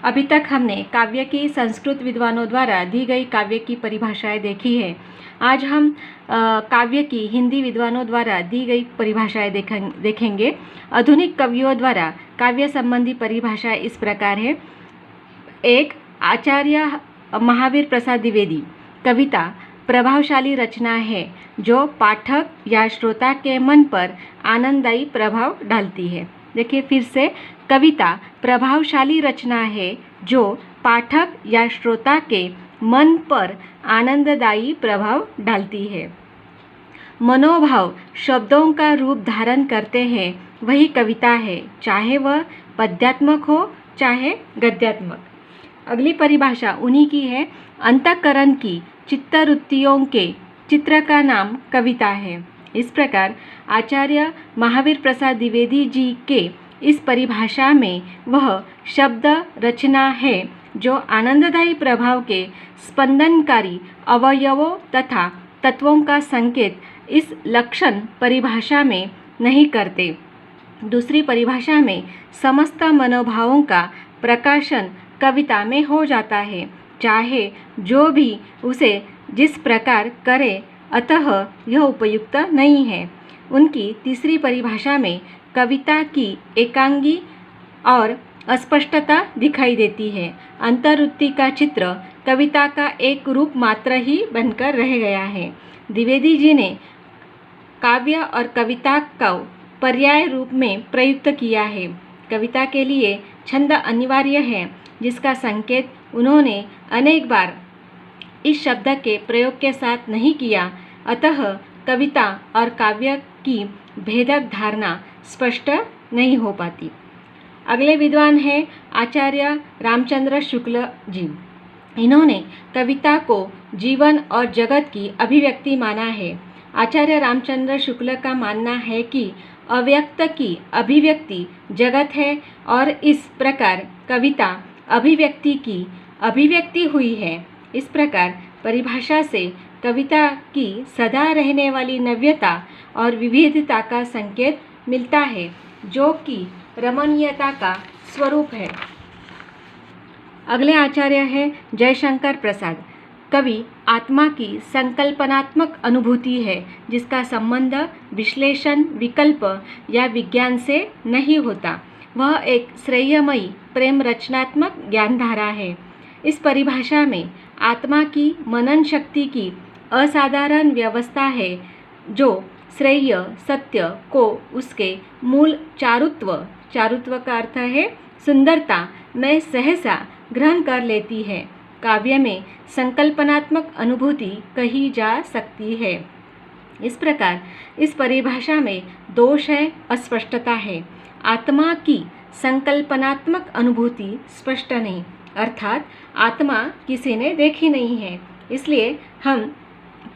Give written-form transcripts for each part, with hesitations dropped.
अभी तक हमने काव्य की संस्कृत विद्वानों द्वारा दी गई काव्य की परिभाषाएं देखी है। आज हम काव्य की हिंदी विद्वानों द्वारा दी गई परिभाषाएं देखेंगे। आधुनिक कवियों द्वारा काव्य संबंधी परिभाषा इस प्रकार है। 1. आचार्य महावीर प्रसाद द्विवेदी। कविता प्रभावशाली रचना है जो पाठक या श्रोता के मन पर आनंददायी प्रभाव डालती है। देखिए फिर से, कविता प्रभावशाली रचना है जो पाठक या श्रोता के मन पर आनंददायी प्रभाव डालती है। मनोभाव शब्दों का रूप धारण करते हैं, वही कविता है, चाहे वह पद्यात्मक हो चाहे गद्यात्मक। अगली परिभाषा उन्हीं की है। अंतःकरण की चित्तवृत्तियों के चित्र का नाम कविता है। इस प्रकार आचार्य महावीर प्रसाद द्विवेदी जी के इस परिभाषा में वह शब्द रचना है जो आनंददायी प्रभाव के स्पंदनकारी अवयवों तथा तत्वों का संकेत इस लक्षण परिभाषा में नहीं करते। दूसरी परिभाषा में समस्त मनोभावों का प्रकाशन कविता में हो जाता है, चाहे जो भी उसे जिस प्रकार करे, अतः यह उपयुक्त नहीं है। उनकी तीसरी परिभाषा में कविता की एकांगी और अस्पष्टता दिखाई देती है। अंतर्वृत्ति का चित्र कविता का एक रूप मात्र ही बनकर रह गया है। द्विवेदी जी ने काव्य और कविता को पर्याय रूप में प्रयुक्त किया है। कविता के लिए छंद अनिवार्य है, जिसका संकेत उन्होंने अनेक बार इस शब्द के प्रयोग के साथ नहीं किया, अतः कविता और काव्य की भेदक धारणा स्पष्ट नहीं हो पाती। अगले विद्वान हैं आचार्य रामचंद्र शुक्ल जी। इन्होंने कविता को जीवन और जगत की अभिव्यक्ति माना है। आचार्य रामचंद्र शुक्ल का मानना है कि अव्यक्त की अभिव्यक्ति जगत है और इस प्रकार कविता अभिव्यक्ति की अभिव्यक्ति हुई है। इस प्रकार परिभाषा से कविता की सदा रहने वाली नव्यता और विविधता का संकेत मिलता है, जो कि रमणीयता का स्वरूप है। अगले आचार्य हैं जयशंकर प्रसाद। कवि आत्मा की संकल्पनात्मक अनुभूति है, जिसका संबंध विश्लेषण, विकल्प या विज्ञान से नहीं होता। वह एक श्रेयमयी प्रेम रचनात्मक ज्ञानधारा है। इस परिभाषा में आत्मा की मनन शक्ति की असाधारण व्यवस्था है, जो श्रेय सत्य को उसके मूल चारुत्व का अर्थ है सुंदरता में सहसा ग्रहण कर लेती है। काव्य में संकल्पनात्मक अनुभूति कही जा सकती है। इस प्रकार इस परिभाषा में दोष है, अस्पष्टता है। आत्मा की संकल्पनात्मक अनुभूति स्पष्ट नहीं, अर्थात आत्मा किसी ने देखी नहीं है, इसलिए हम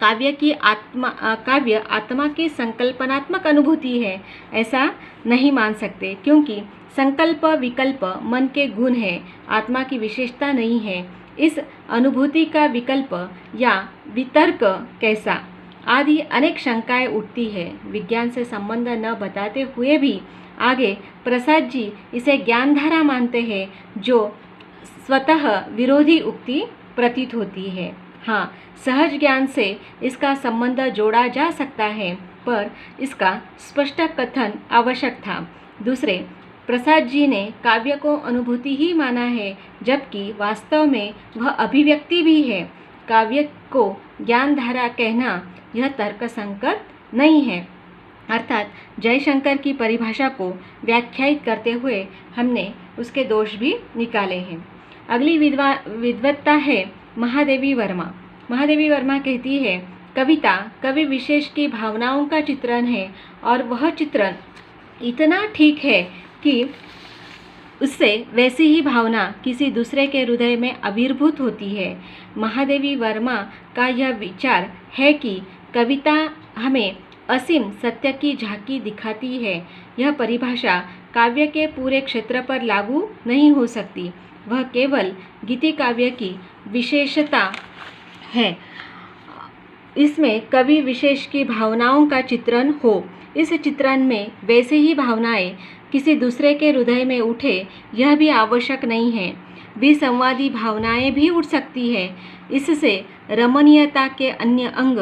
काव्य आत्मा की संकल्पनात्मक अनुभूति है ऐसा नहीं मान सकते, क्योंकि संकल्प विकल्प मन के गुण है, आत्मा की विशेषता नहीं है। इस अनुभूति का विकल्प या वितर्क कैसा आदि अनेक शंकाएं उठती है। विज्ञान से संबंध न बताते हुए भी आगे प्रसाद जी इसे ज्ञानधारा मानते हैं, जो स्वतः विरोधी उक्ति प्रतीत होती है। हाँ, सहज ज्ञान से इसका संबंध जोड़ा जा सकता है, पर इसका स्पष्ट कथन आवश्यक था। दूसरे, प्रसाद जी ने काव्य को अनुभूति ही माना है, जबकि वास्तव में वह अभिव्यक्ति भी है। काव्य को ज्ञानधारा कहना यह तर्कसंगत नहीं है। अर्थात जयशंकर की परिभाषा को व्याख्यायित करते हुए हमने उसके दोष भी निकाले हैं। अगली विद्वत्ता है महादेवी वर्मा। महादेवी वर्मा कहती है, कविता कवि विशेष की भावनाओं का चित्रण है, और वह चित्रण इतना ठीक है कि उससे वैसी ही भावना किसी दूसरे के हृदय में आविर्भूत होती है। महादेवी वर्मा का यह विचार है कि कविता हमें असीम सत्य की झांकी दिखाती है। यह परिभाषा काव्य के पूरे क्षेत्र पर लागू नहीं हो सकती, वह केवल गीति काव्य की विशेषता है। इसमें कवि विशेष की भावनाओं का चित्रण हो, इस चित्रण में वैसे ही भावनाएं किसी दूसरे के हृदय में उठे, यह भी आवश्यक नहीं है। विसंवादी भावनाएं भी उठ सकती है। इससे रमणीयता के अन्य अंग,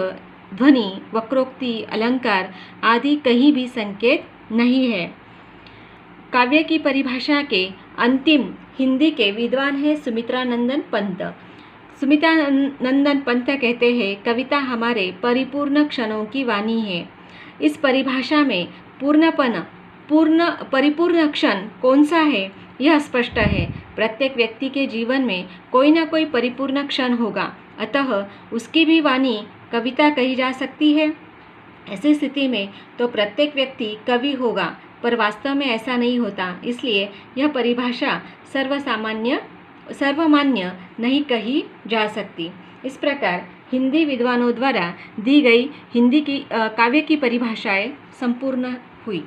ध्वनि, वक्रोक्ति, अलंकार आदि कहीं भी संकेत नहीं है। काव्य की परिभाषा के अंतिम हिंदी के विद्वान हैं सुमित्रा नंदन पंत। सुमित्रा नंदन पंत कहते हैं, कविता हमारे परिपूर्ण क्षणों की वाणी है। इस परिभाषा में परिपूर्ण क्षण कौन सा है यह स्पष्ट है। प्रत्येक व्यक्ति के जीवन में कोई ना कोई परिपूर्ण क्षण होगा, अतः उसकी भी वाणी कविता कही जा सकती है। ऐसी स्थिति में तो प्रत्येक व्यक्ति कवि होगा, पर वास्तव में ऐसा नहीं होता। इसलिए यह परिभाषा सर्वमान्य नहीं कही जा सकती। इस प्रकार हिंदी विद्वानों द्वारा दी गई हिंदी की काव्य की परिभाषाएं संपूर्ण हुई।